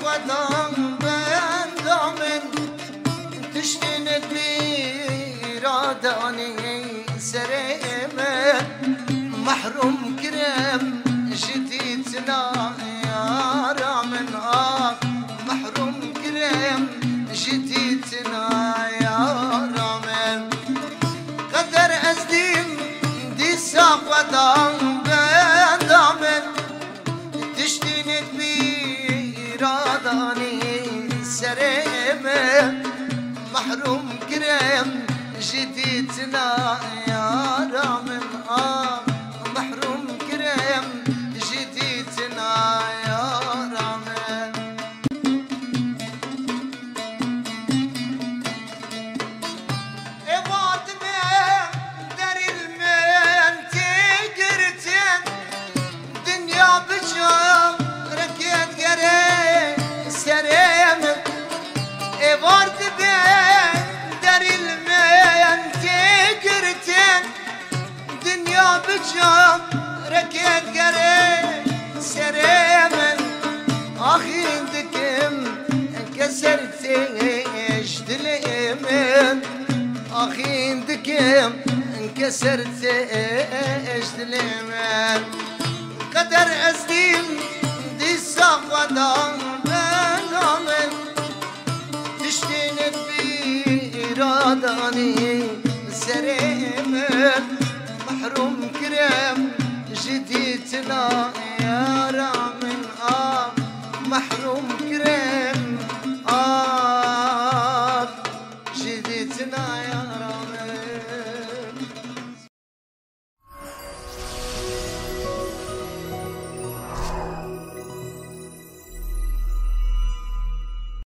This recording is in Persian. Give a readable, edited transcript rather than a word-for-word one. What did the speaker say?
صفدان بندامن تشتنت بیرادانی سرمه محروم کرم جديدنا يا رامن محروم كريم جديدنا يا رامن قدر أزدين دي ساقدان بندامن تشتينت بيراداني سرمه محروم كريم جديدنا يا رامن محروم كريم جديدنا يا رامن إبعد من دار المن تقرتين دنيا بجام ركيت قري سريم إبعد من دار المن تقرتين دنيا بجام ركيت قري سريمن أخي دكم انكسرت اجدليمن أخي دكم انكسرت اجدليمن قدر أزديم دي ساقدان